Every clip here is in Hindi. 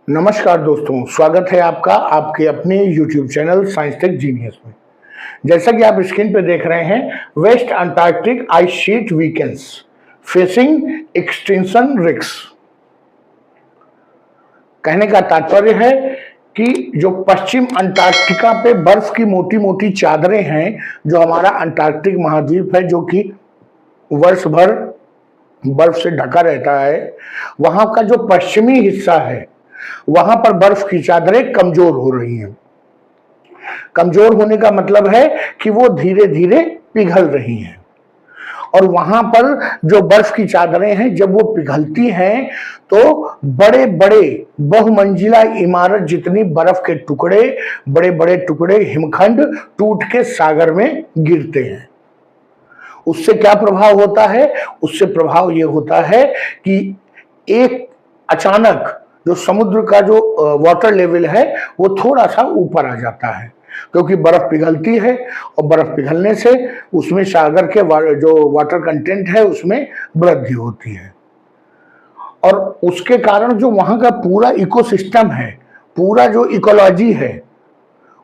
नमस्कार दोस्तों, स्वागत है आपका आपके अपने YouTube channel Science Tech Genius में। जैसा कि आप स्क्रीन पे देख रहे हैं, West Antarctic ice sheet weakens facing extinction risk. कहने का तात्पर्य है कि जो पश्चिम अंटार्कटिका पे बर्फ की मोटी मोटी चादरें हैं, जो हमारा अंटार्कटिक महाद्वीप है, जो कि वर्ष भर बर्फ से ढका रहता है, वहां का जो पश्चिमी हिस्सा है वहां पर बर्फ की चादरें कमजोर हो रही हैं। कमजोर होने का मतलब है कि वो धीरे धीरे पिघल रही हैं, और वहां पर जो बर्फ की चादरें हैं, जब वो पिघलती हैं तो बड़े बड़े बहुमंजिला इमारत जितनी बर्फ के टुकड़े, बड़े बड़े टुकड़े हिमखंड टूट के सागर में गिरते हैं। उससे क्या प्रभाव होता है? उससे प्रभाव ये होता है कि एक अचानक जो समुद्र का जो वाटर लेवल है वो थोड़ा सा ऊपर आ जाता है, क्योंकि बर्फ पिघलती है और बर्फ पिघलने से उसमें सागर के जो वाटर कंटेंट है उसमें वृद्धि होती है, और उसके कारण जो वहां का पूरा इकोसिस्टम है, पूरा जो इकोलॉजी है,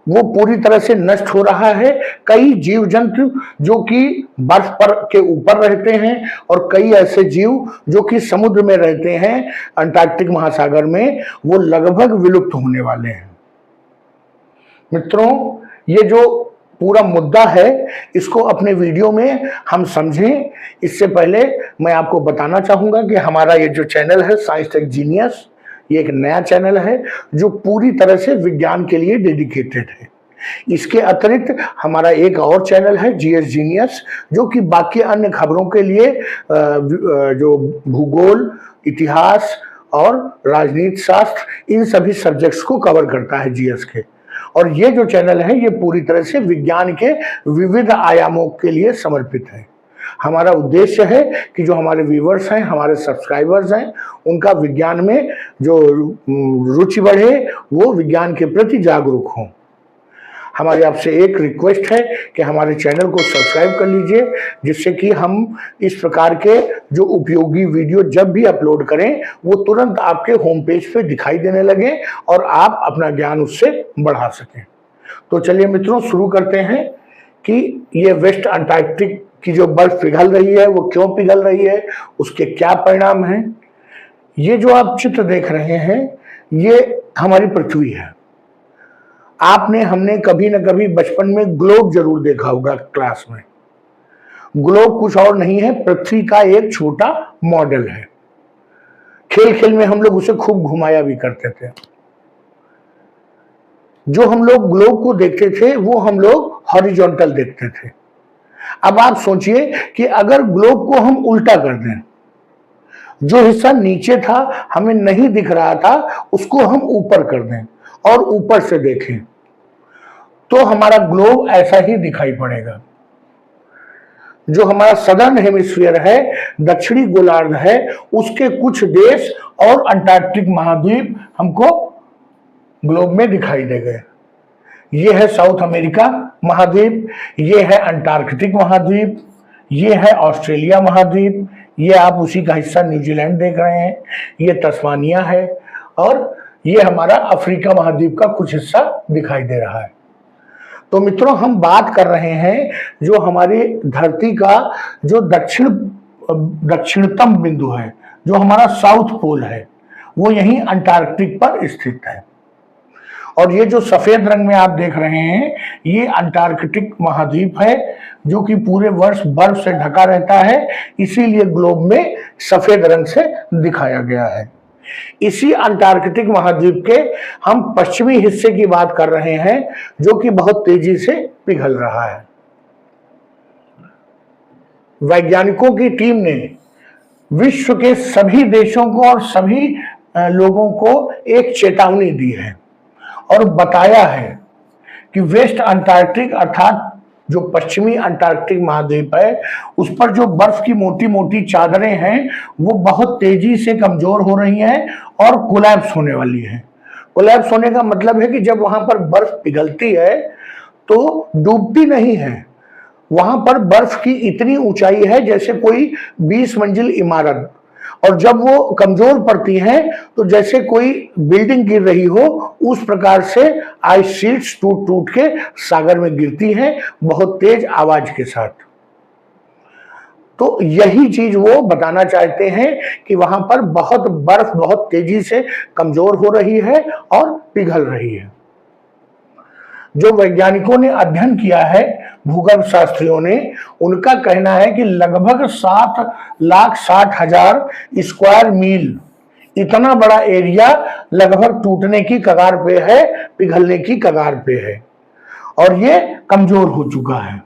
वो पूरी तरह से नष्ट हो रहा है। कई जीव जंतु जो कि बर्फ पर के ऊपर रहते हैं, और कई ऐसे जीव जो कि समुद्र में रहते हैं अंटार्कटिक महासागर में, वो लगभग विलुप्त होने वाले हैं। मित्रों, ये जो पूरा मुद्दा है इसको अपने वीडियो में हम समझें। इससे पहले मैं आपको बताना चाहूंगा कि हमारा ये जो चैनल है साइंस टेक जीनियस, ये एक नया चैनल है जो पूरी तरह से विज्ञान के लिए डेडिकेटेड है। इसके अतिरिक्त हमारा एक और चैनल है जीएस जीनियस, जो कि बाकी अन्य खबरों के लिए जो भूगोल, इतिहास और राजनीति शास्त्र, इन सभी सब्जेक्ट्स को कवर करता है जीएस के। और ये जो चैनल है ये पूरी तरह से विज्ञान के विविध आयामों के लिए समर्पित है। हमारा उद्देश्य है कि जो हमारे व्यूअर्स हैं, हमारे सब्सक्राइबर्स हैं, उनका विज्ञान में जो रुचि बढ़े, वो विज्ञान के प्रति जागरूक हों। हमारी आपसे एक रिक्वेस्ट है कि हमारे चैनल को सब्सक्राइब कर लीजिए, जिससे कि हम इस प्रकार के जो उपयोगी वीडियो जब भी अपलोड करें वो तुरंत आपके होम पेज पे दिखाई देने लगे और आप अपना ज्ञान उससे बढ़ा सकें। तो चलिए मित्रों, शुरू करते हैं कि ये वेस्ट अंटार्कटिक की जो बर्फ पिघल रही है वो क्यों पिघल रही है, उसके क्या परिणाम हैं। ये जो आप चित्र देख रहे हैं ये हमारी पृथ्वी है। हमने कभी न कभी बचपन में ग्लोब जरूर देखा होगा क्लास में। ग्लोब कुछ और नहीं है, पृथ्वी का एक छोटा मॉडल है। खेल खेल में हम लोग उसे खूब घुमाया भी करते थे। जो हम लोग ग्लोब को देखते थे वो हम लोग हॉरिजॉन्टल देखते थे। अब आप सोचिए कि अगर ग्लोब को हम उल्टा कर दें, जो हिस्सा नीचे था हमें नहीं दिख रहा था उसको हम ऊपर कर दें और ऊपर से देखें, तो हमारा ग्लोब ऐसा ही दिखाई पड़ेगा। जो हमारा सदर्न हेमिस्फीयर है, दक्षिणी गोलार्ध है, उसके कुछ देश और अंटार्कटिक महाद्वीप हमको ग्लोब में दिखाई देंगे। ये है साउथ अमेरिका महाद्वीप, ये है अंटार्कटिक महाद्वीप, ये है ऑस्ट्रेलिया महाद्वीप, ये आप उसी का हिस्सा न्यूजीलैंड देख रहे हैं, ये तस्मानिया है, और ये हमारा अफ्रीका महाद्वीप का कुछ हिस्सा दिखाई दे रहा है। तो मित्रों, हम बात कर रहे हैं जो हमारी धरती का जो दक्षिणतम बिंदु है, जो हमारा साउथ पोल है, वो यहीं अंटार्कटिक पर स्थित है। और ये जो सफेद रंग में आप देख रहे हैं ये अंटार्कटिक महाद्वीप है, जो कि पूरे वर्ष बर्फ से ढका रहता है, इसीलिए ग्लोब में सफेद रंग से दिखाया गया है। इसी अंटार्कटिक महाद्वीप के हम पश्चिमी हिस्से की बात कर रहे हैं, जो कि बहुत तेजी से पिघल रहा है। वैज्ञानिकों की टीम ने विश्व के सभी देशों को और सभी लोगों को एक चेतावनी दी है और बताया है कि वेस्ट अंटार्कटिक अर्थात जो पश्चिमी अंटार्कटिक महाद्वीप है, उस पर जो बर्फ की मोटी मोटी चादरें हैं वो बहुत तेजी से कमजोर हो रही हैं और कोलैप्स होने वाली हैं। कोलैप्स होने का मतलब है कि जब वहां पर बर्फ पिघलती है तो डूबती नहीं है, वहां पर बर्फ की इतनी ऊंचाई है जैसे कोई 20 मंजिल इमारत और जब वो कमजोर पड़ती हैं तो जैसे कोई बिल्डिंग गिर रही हो उस प्रकार से आइस शीट्स टूट टूट के सागर में गिरती हैं बहुत तेज आवाज के साथ। तो यही चीज वो बताना चाहते हैं कि वहां पर बहुत बर्फ बहुत तेजी से कमजोर हो रही है और पिघल रही है। जो वैज्ञानिकों ने अध्ययन किया है, भूगर्भ शास्त्रियों ने, उनका कहना है कि लगभग 7,60,000 स्क्वायर मील इतना बड़ा एरिया लगभग टूटने की कगार पे है, पिघलने की कगार पे है और ये कमजोर हो चुका है।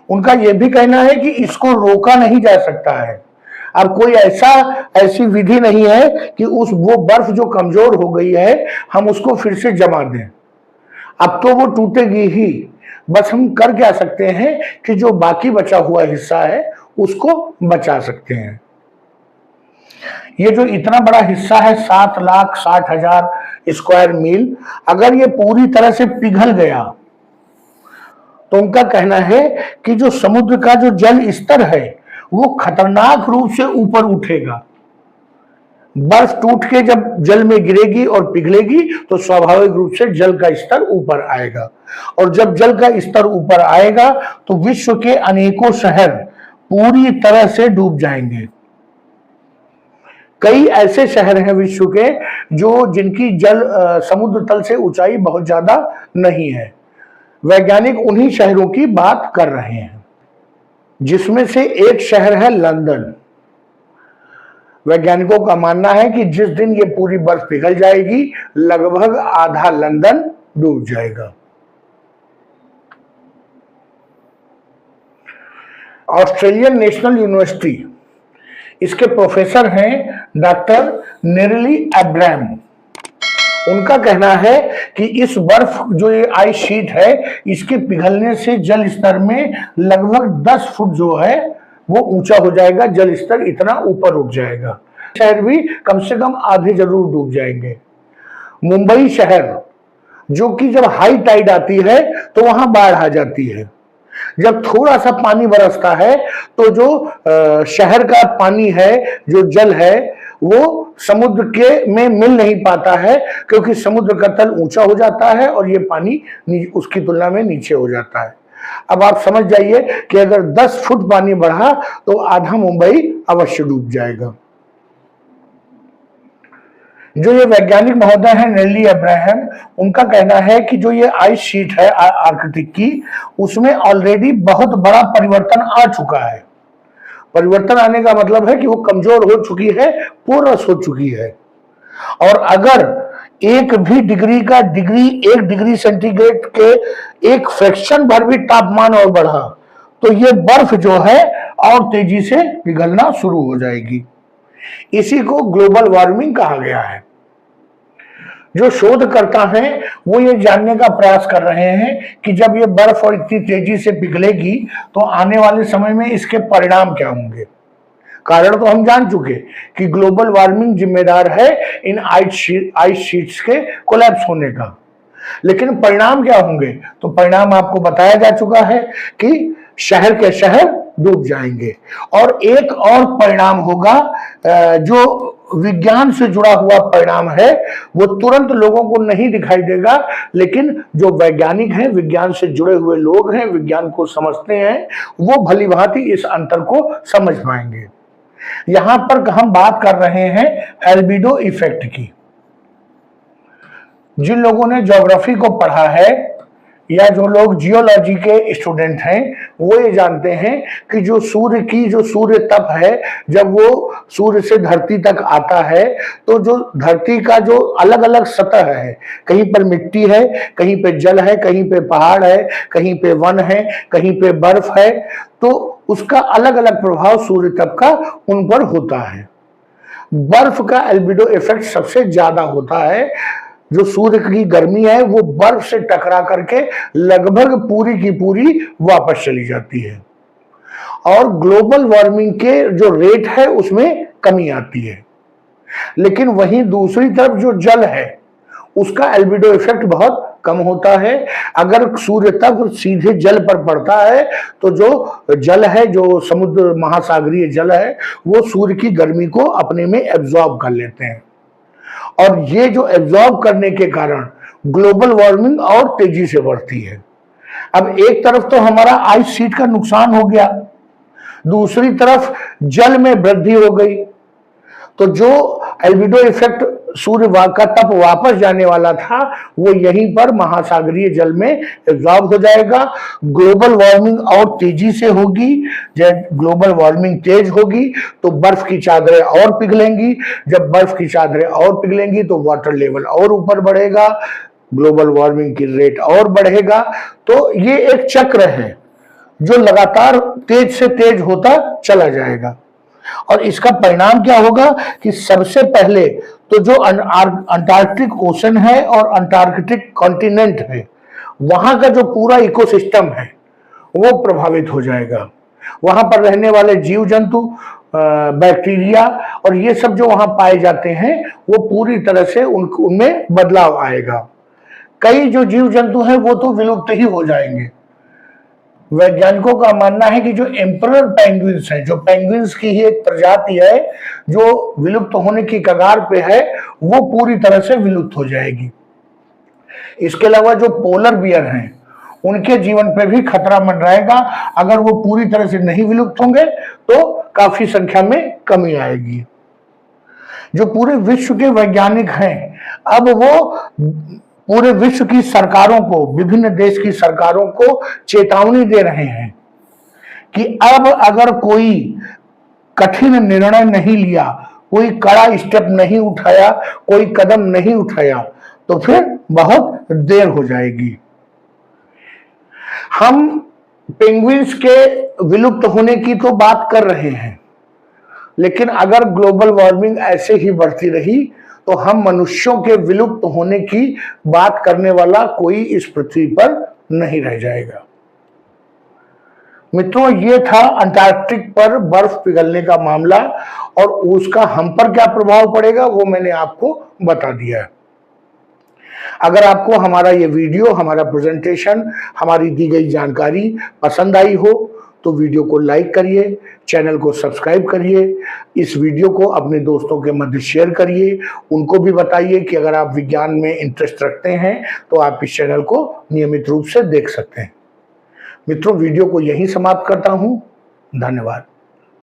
उनका यह भी कहना है कि इसको रोका नहीं जा सकता है। अब कोई ऐसी विधि नहीं है कि वो बर्फ जो कमजोर हो गई है हम उसको फिर से जमा दें। अब तो वो टूटेगी ही। बस हम कर क्या सकते हैं कि जो बाकी बचा हुआ हिस्सा है उसको बचा सकते हैं। ये जो इतना बड़ा हिस्सा है 7,60,000 स्क्वायर मील, अगर ये पूरी तरह से पिघल गया तो उनका कहना है कि जो समुद्र का जो जल स्तर है वो खतरनाक रूप से ऊपर उठेगा। बर्फ टूट के जब जल में गिरेगी और पिघलेगी तो स्वाभाविक रूप से जल का स्तर ऊपर आएगा और जब जल का स्तर ऊपर आएगा तो विश्व के अनेकों शहर पूरी तरह से डूब जाएंगे। कई ऐसे शहर हैं विश्व के जिनकी समुद्र तल से ऊंचाई बहुत ज्यादा नहीं है। वैज्ञानिक उन्हीं शहरों की बात कर रहे हैं, जिसमें से एक शहर है लंदन। वैज्ञानिकों का मानना है कि जिस दिन ये पूरी बर्फ पिघल जाएगी लगभग आधा लंदन डूब जाएगा। ऑस्ट्रेलियन नेशनल यूनिवर्सिटी, इसके प्रोफेसर हैं डॉक्टर नेरिली अब्राहम। उनका कहना है कि इस बर्फ जो ये आइस शीट है इसके पिघलने से जल स्तर में लगभग 10 फुट जो है वो ऊंचा हो जाएगा, जल स्तर इतना ऊपर उठ जाएगा। शहर भी कम से कम आधे जरूर डूब जाएंगे। मुंबई शहर जो कि जब हाई टाइड आती है तो वहां बाढ़ आ जाती है। जब थोड़ा सा पानी बरसता है तो जो शहर का पानी है, जो जल है, वो समुद्र के में मिल नहीं पाता है क्योंकि समुद्र का तल ऊंचा हो जाता है और ये पानी उसकी तुलना में नीचे हो जाता है। अब आप समझ जाइए कि अगर 10 फुट पानी बढ़ा तो आधा मुंबई अवश्य डूब जाएगा। जो ये वैज्ञानिक महोदय हैं नेरिली अब्राहम, उनका कहना है कि जो ये आइस शीट है आर्कटिक की, उसमें ऑलरेडी बहुत बड़ा परिवर्तन आ चुका है। परिवर्तन आने का मतलब है कि वो कमजोर हो चुकी है, पोरस हो चुकी है। और अगर एक डिग्री सेंटीग्रेड के एक फ्रैक्शन भर भी तापमान और बढ़ा तो ये बर्फ जो है और तेजी से पिघलना शुरू हो जाएगी। इसी को ग्लोबल वार्मिंग कहा गया है। जो शोधकर्ता हैं वो ये जानने का प्रयास कर रहे हैं कि जब ये बर्फ और इतनी तेजी से पिघलेगी तो आने वाले समय में इसके परिणाम क्या होंगे। कारण तो हम जान चुके कि ग्लोबल वार्मिंग जिम्मेदार है इन आइस शीट्स के कोलैप्स होने का, लेकिन परिणाम क्या होंगे तो परिणाम आपको बताया जा चुका है कि शहर के शहर डूब जाएंगे। और एक और परिणाम होगा जो विज्ञान से जुड़ा हुआ परिणाम है, वो तुरंत लोगों को नहीं दिखाई देगा, लेकिन जो वैज्ञानिक हैं, विज्ञान से जुड़े हुए लोग हैं, विज्ञान को समझते हैं, वो भली भांति इस अंतर को समझ पाएंगे। यहां पर हम बात कर रहे हैं एल्बिडो इफेक्ट की। जिन लोगों ने ज्योग्राफी को पढ़ा है या जो लोग जियोलॉजी के स्टूडेंट हैं वो ये जानते हैं कि जो सूर्य तप है, जब वो सूर्य से धरती तक आता है तो जो धरती का जो अलग अलग सतह है, कहीं पर मिट्टी है, कहीं पे जल है, कहीं पे पहाड़ है, कहीं पे वन है, कहीं पे बर्फ है, तो उसका अलग अलग प्रभाव सूर्य तप का उन पर होता है। बर्फ का एल्बिडो इफेक्ट सबसे ज्यादा होता है। जो सूर्य की गर्मी है वो बर्फ से टकरा करके लगभग पूरी की पूरी वापस चली जाती है और ग्लोबल वार्मिंग के जो रेट है उसमें कमी आती है। लेकिन वहीं दूसरी तरफ जो जल है उसका एल्बिडो इफेक्ट बहुत कम होता है। अगर सूर्य तक सीधे जल पर पड़ता है तो जो जल है, जो समुद्र महासागरीय जल है, वो सूर्य की गर्मी को अपने में एब्जॉर्ब कर लेते हैं, और ये जो एब्जॉर्ब करने के कारण ग्लोबल वार्मिंग और तेजी से बढ़ती है। अब एक तरफ तो हमारा आइस शीट का नुकसान हो गया, दूसरी तरफ जल में वृद्धि हो गई, तो जो एल्बिडो इफेक्ट सूर्य का तप वापस जाने वाला था वो यहीं पर महासागरीय जल में एब्जॉर्ब हो जाएगा। ग्लोबल वार्मिंग और तेजी से होगी। जब ग्लोबल वार्मिंग तेज होगी तो बर्फ की चादरें और पिघलेंगी, जब बर्फ की चादरें और पिघलेंगी तो वाटर लेवल और ऊपर बढ़ेगा, ग्लोबल वार्मिंग की रेट और बढ़ेगा। तो ये एक चक्र है जो लगातार तेज से तेज होता चला जाएगा, और इसका परिणाम क्या होगा कि सबसे पहले तो जो अंटार्कटिक ओशन है और अंटार्कटिक कॉन्टिनेंट है, वहां का जो पूरा इकोसिस्टम है वो प्रभावित हो जाएगा। वहां पर रहने वाले जीव जंतु, बैक्टीरिया और ये सब जो वहां पाए जाते हैं वो पूरी तरह से उनमें बदलाव आएगा। कई जो जीव जंतु हैं वो तो विलुप्त ही हो जाएंगे। वैज्ञानिकों का मानना है कि जो एम्परर पेंगुइन्स हैं, जो पेंगुइन्स की ही एक प्रजाति है जो विलुप्त होने की कगार पे है, वो पूरी तरह से विलुप्त हो जाएगी। इसके अलावा जो पोलर बियर हैं उनके जीवन पे भी खतरा मंडराएगा। अगर वो पूरी तरह से नहीं विलुप्त होंगे तो काफी संख्या में कमी आएगी। जो पूरे विश्व के वैज्ञानिक हैं, अब वो पूरे विश्व की सरकारों को, विभिन्न देश की सरकारों को चेतावनी दे रहे हैं कि अब अगर कोई कठिन निर्णय नहीं लिया, कोई कड़ा स्टेप नहीं उठाया, कोई कदम नहीं उठाया तो फिर बहुत देर हो जाएगी। हम पेंगुइन्स के विलुप्त होने की तो बात कर रहे हैं, लेकिन अगर ग्लोबल वार्मिंग ऐसे ही बढ़ती रही तो हम मनुष्यों के विलुप्त होने की बात करने वाला कोई इस पृथ्वी पर नहीं रह जाएगा। मित्रों, ये था अंटार्कटिक पर बर्फ पिघलने का मामला, और उसका हम पर क्या प्रभाव पड़ेगा वो मैंने आपको बता दिया है। अगर आपको हमारा ये वीडियो, हमारा प्रेजेंटेशन, हमारी दी गई जानकारी पसंद आई हो तो वीडियो को लाइक करिए, चैनल को सब्सक्राइब करिए, इस वीडियो को अपने दोस्तों के मध्य शेयर करिए, उनको भी बताइए कि अगर आप विज्ञान में इंटरेस्ट रखते हैं तो आप इस चैनल को नियमित रूप से देख सकते हैं। मित्रों, वीडियो को यहीं समाप्त करता हूं। धन्यवाद।